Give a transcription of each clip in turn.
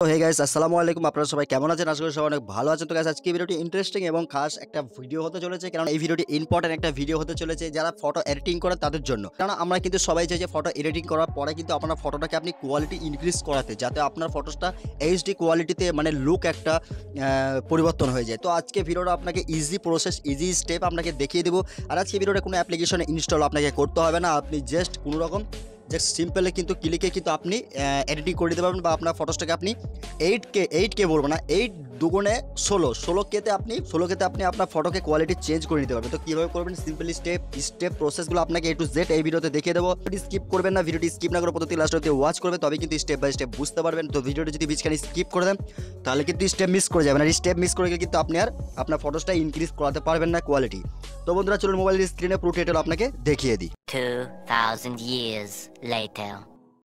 তো hey guys আসসালামু আলাইকুম। আপনারা সবাই কেমন আছেন? আশা করি সবাই অনেক ভালো আছেন। তো গাইস আজকে ভিডিওটি ইন্টারেস্টিং এবং খাস একটা ভিডিও হতে চলেছে, কারণ এই ভিডিওটি ইম্পর্টেন্ট একটা ভিডিও হতে চলেছে যারা ফটো এডিটিং করে তাদের জন্য। কারণ আমরা কিন্তু সবাই চাই যে ফটো এডিটিং করার পরে কিন্তু আপনার ফটোটাকে আপনি কোয়ালিটি ইনক্রিজ করাতে, যাতে আপনার ফটোটা এইচডি কোয়ালিটিতে মানে লুক একটা পরিবর্তন হয়ে যায়। তো আজকে ভিডিওটা আপনাকে ইজি প্রসেস, ইজি স্টেপ আপনাকে দেখিয়ে দেবো। আর আজকে ভিডিওটা কোনো অ্যাপ্লিকেশনে ইনস্টল আপনাকে করতে হবে না। আপনি জাস্ট কোনো রকম জাস্ট সিম্পলি কিন্তু ক্লিকে কিন্তু আপনি এডিটিং করে দিতে পারবেন, বা আপনার ফটোসটাকে আপনি 8K বলবো না, 8 দুগুণে 16Kতে আপনি আপনার ফটোকে কোয়ালিটি চেঞ্জ করে নিতে পারবেন। তো কীভাবে করবেন, সিম্পলি স্টেপ প্রসেসগুলো আপনাকে A to Z এই ভিডিওতে দেখিয়ে দেবো। স্কিপ করবেন না, ভিডিওটি স্কিপ না করে প্রতি লাস্ট অবধি ওয়াচ করবে, তবে কিন্তু স্টেপ বাই স্টেপ বুঝতে পারবেন। তো ভিডিওটি যদি বিচখানে স্কিপ করে দেন তাহলে কিন্তু স্টেপ মিস করে যাবেন, আর স্টেপ মিস করে গেলে কিন্তু আপনি আর আপনার ফটোসটা ইনক্রিজ করাতে পারবেন না কোয়ালিটি। তো বন্ধুরা চলুন মোবাইলের স্ক্রিনে পুরো ডিটেল আপনাকে দেখিয়ে দিই। 2000 years later.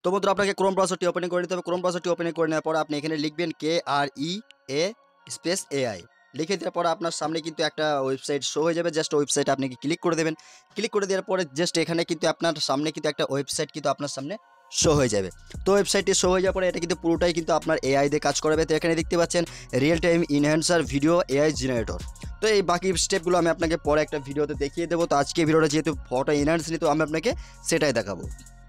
তো বন্ধুরা আপনাকে ক্রোম ব্রাউজারটি ওপেন করে নিতে হবে। ক্রোম ব্রাউজারটি ওপেন করে নেওয়ার পর আপনি এখানে লিখবেন KREA স্পেস AI। লিখে দেওয়ার পর আপনার সামনে কিন্তু একটা ওয়েবসাইট শো হয়ে যাবে। জাস্ট ওয়েবসাইটে আপনি ক্লিক করে দেবেন। ক্লিক করে দেওয়ার পরে জাস্ট এখানে কিন্তু আপনার সামনে কিন্তু একটা ওয়েবসাইট কিন্তু আপনার সামনে শো হয়ে যাবে। তো ওয়েবসাইটটি শো হয়ে যাওয়ার পরে এটা কিন্তু পুরোটাই কিন্তু আপনার AI দিয়ে কাজ করবে। তো এখানে দেখতে পাচ্ছেন real time enhancer video AI generator. তো এই বাকি স্টেপগুলো আমি আপনাকে পরে একটা ভিডিওতে দেখিয়ে দেবো। তো আজকে ভিডিওটা যেহেতু ফটো এনহ্যান্স নিয়ে, তো আমি আপনাকে সেটাই দেখাবো।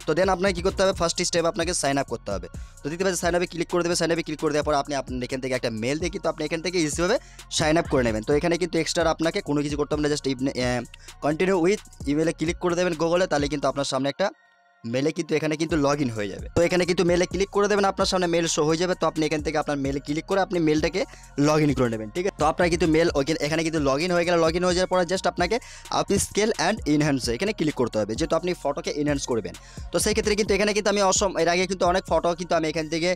তো দেন আপনাকে কী করতে হবে, ফার্স্ট স্টেপ আপনাকে সাইন আপ করতে হবে। তো দেখতে পাচ্ছেন সাইন আপে ক্লিক করে দেবে। সাইন আপে ক্লিক করে দেওয়ার পর আপনি এখান থেকে একটা মেল দিয়ে কিন্তু আপনি এখান থেকে ইজিভাবে সাইন আপ করে নেবেন। তো এখানে কিন্তু এক্সট্রা আপনাকে কোনো কিছু করতে হবে না, জাস্ট কন্টিনিউ উইথ ইমেলে ক্লিক করে দেবেন গুগলে, তাহলে কিন্তু আপনার সামনে একটা মেলে কিন্তু এখানে কিন্তু লগ ইন হয়ে যাবে। তো এখানে কিন্তু মেলে ক্লিক করে দেবেন, আপনার সামনে মেল শো হয়ে যাবে। তো আপনি এখান থেকে আপনার মেলে ক্লিক করে আপনি মেলটাকে লগ ইন করে নেবেন, ঠিক আছে। তো আপনার কিন্তু মেল এখানে কিন্তু লগ ইন হয়ে গেল। লগ ইন হয়ে যাওয়ার পরে জাস্ট আপনাকে আপনি স্কেল অ্যান্ড ইনহ্যান্স এখানে ক্লিক করতে হবে, যেহেতু আপনি ফটোকে ইনহ্যান্স করবেন। তো সেই ক্ষেত্রে কিন্তু এখানে কিন্তু আমি এর আগে কিন্তু অনেক ফটো কিন্তু আমি এখান থেকে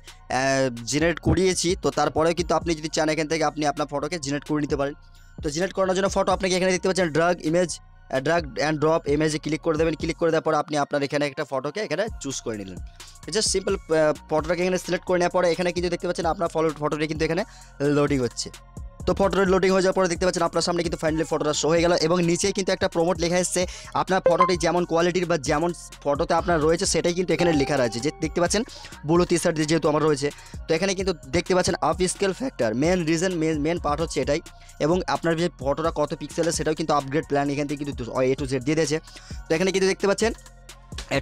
জেনারেট করিয়েছি। তো তারপরেও কিন্তু আপনি যদি চান এখান থেকে আপনি আপনার ফটোকে জেনারেট করে নিতে পারেন। তো জেনারেট করানোর জন্য ফটো আপনাকে এখানে দেখতে পাচ্ছেন ড্রাগ অ্যান্ড ড্রপ ইমেজে ক্লিক করে দেবেন। ক্লিক করে দেওয়ার পরে আপনি আপনার এখানে একটা ফটোকে এখানে চুজ করে নিলেন। জাস্ট সিম্পল ফটোটাকে এখানে সিলেক্ট করে নেওয়ার পরে এখানে কিন্তু দেখতে পাচ্ছেন আপনার ফটোটি কিন্তু এখানে লোডিং হচ্ছে। তো ফটোটা লোডিং হয়ে যাওয়ার পরে দেখতে পাচ্ছেন আপনার সামনে কিন্তু ফাইনালি ফটোটা শো হয়ে গেল, এবং নিচে কিন্তু একটা প্রমোট লেখা এসেছে। আপনার ফটোটি যেমন কোয়ালিটির বা যেমন ফটোতে আপনার রয়েছে সেটাই কিন্তু এখানে লেখা রয়েছে, যে দেখতে পাচ্ছেন ব্লু টি-শার্ট যেহেতু আমার রয়েছে। তো এখানে কিন্তু দেখতে পাচ্ছেন upscale factor, main part হচ্ছে এটাই। এবং আপনার যে ফটোটা কত পিক্সেলের সেটাও কিন্তু আপগ্রেড প্ল্যান এখান থেকে কিন্তু A to Z দিয়ে দিয়েছে। তো এখানে কিন্তু দেখতে পাচ্ছেন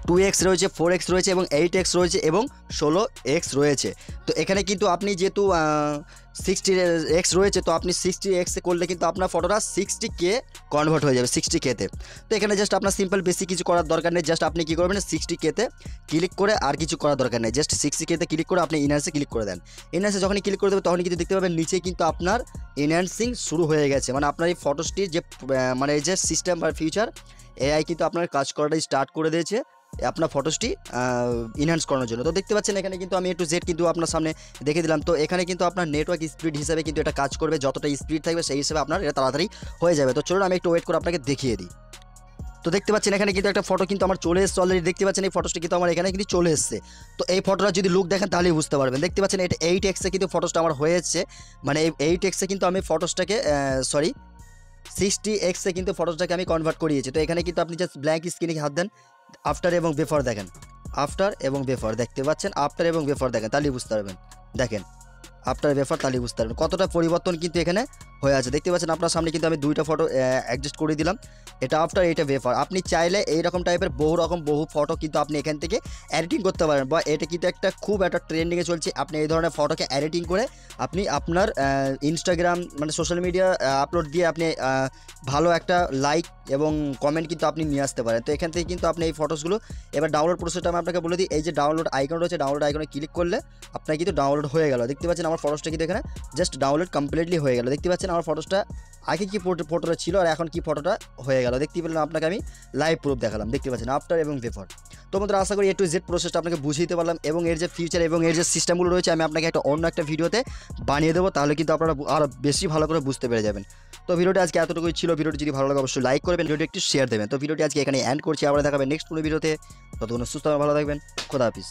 2x রয়েছে, 4x রয়েছে এবং 8x রয়েছে এবং 16x রয়েছে। তো এখানে কিন্তু আপনি যেহেতু 60x রয়েছে, তো আপনি 60x করলে কিন্তু আপনার ফটোটা 60K কনভার্ট হয়ে যাবে, 60Kতে। তো এখানে জাস্ট আপনার সিম্পল বেশি কিছু করার দরকার নেই। জাস্ট আপনি কী করবেন, 60Kতে ক্লিক করে আর কিছু করার দরকার নেই। জাস্ট 60Kতে ক্লিক করে আপনি ইনহ্যান্সে ক্লিক করে দেন। ইনহ্যান্সে যখনই ক্লিক করে দেবেন তখনই কিন্তু দেখতে পাবেন নিচে কিন্তু আপনার এনহ্যান্সিং শুরু হয়ে গেছে। মানে আপনার এই ফটোসটির যে মানে এই যে সিস্টেম বা ফিউচার AI কিন্তু আপনার কাজ করাটাই স্টার্ট করে দিয়েছে আপনার ফটোসটি ইনহ্যান্স করানোর জন্য। তো দেখতে পাচ্ছেন এখানে কিন্তু আমি A to Z কিন্তু আপনার সামনে দেখে দিলাম। তো এখানে কিন্তু আপনার নেটওয়ার্ক স্পিড হিসাবে কিন্তু এটা কাজ করবে, যতটা স্পিড থাকবে সেই হিসাবে আপনার এটা তাড়াতাড়ি হয়ে যাবে। তো চলুন আমি একটু ওয়েট করে আপনাকে দেখিয়ে দিই। তো দেখতে পাচ্ছেন এখানে কিন্তু একটা ফটো কিন্তু আমার চলে এসেছে অলরেডি। দেখতে পাচ্ছেন এই ফটোসটি কিন্তু আমার এখানে কিন্তু চলে এসেছে। তো এই ফটোটা যদি লুক দেখেন তাহলেই বুঝতে পারবেন। দেখতে পাচ্ছেন এটা 8x কিন্তু ফটোসটা আমার হয়েছে, মানে এই 8x কিন্তু আমি ফটোসটাকে 60x কিন্তু ফটোসটাকে আমি কনভার্ট করিয়েছি। তো এখানে কিন্তু আপনি জাস্ট ব্ল্যাঙ্ক স্ক্রিনে হাত দেন, আফটার এবং বিফোর দেখেন, আফটার এবং বিফোর দেখতে পাচ্ছেন, আফটার এবং বিফোর দেখেন তাহলেই বুঝতে পারবেন। দেখেন আফটার বিফোর তাহলেই বুঝতে পারবেন কতটা পরিবর্তন কিন্তু এখানে হয়ে আছে। দেখতে পাচ্ছেন আপনার সামনে কিন্তু আমি দুইটা ফটো অ্যাডজাস্ট করে দিলাম, এটা আফটার এটা বিফোর। আপনি চাইলে এইরকম টাইপের বহু ফটো কিন্তু আপনি এখান থেকে এডিটিং করতে পারেন, বা এটা কিন্তু খুব একটা ট্রেন্ডিংয়ে চলছে। আপনি এই ধরনের ফটোকে এডিটিং করে আপনি আপনার ইনস্টাগ্রাম মানে সোশ্যাল মিডিয়া আপলোড দিয়ে আপনি ভালো একটা লাইক এবং কমেন্ট কিন্তু আপনি নিয়ে আসতে পারেন। তো এখান থেকে কিন্তু আপনি এই ফটোসগুলো এবার ডাউনলোড প্রসেসটা আমি আপনাকে বলে দিই। এই যে ডাউনলোড আইকন রয়েছে, ডাউনলোড আইকনে ক্লিক করলে আপনার কিন্তু ডাউনলোড হয়ে গেল। দেখতে পাচ্ছেন আমার ফটোসটা কিন্তু এখানে জাস্ট ডাউনলোড কমপ্লিটলি হয়ে গেল। দেখতে পাচ্ছেন আমার ফটোসটা আগে কি ফটোটা ছিল আর এখন কি ফটোটা হয়ে গেল। দেখতে পেলেন, আপনাকে আমি লাইভ প্রুফ দেখালাম। দেখতে পাচ্ছেন আফটার এবং বিফোর। তো বন্ধুরা আশা করি A to Z প্রসেসটা আপনাকে বুঝিয়ে দিতে পারলাম, এবং এর যে ফিউচার এবং এর যে সিস্টেমগুলো রয়েছে আমি আপনাকে অন্য একটা ভিডিওতে বানিয়ে দেবো, তাহলে কিন্তু আপনারা আরও বেশি ভালো করে বুঝতে পেরে যাবেন। তো ভিডিওটি আজকে এতটুকুই ছিল। ভিডিওটি যদি ভালো লাগে অবশ্যই লাইক করবেন, ভিডিওটি একটু শেয়ার দেবেন। তো ভিডিওটি আজকে এখানে এন্ড করছি, আবার দেখাবেন নেক্সট কোনো ভিডিওতে। ততক্ষণ সুস্থ ভালো থাকবেন, খোদা হাফিজ।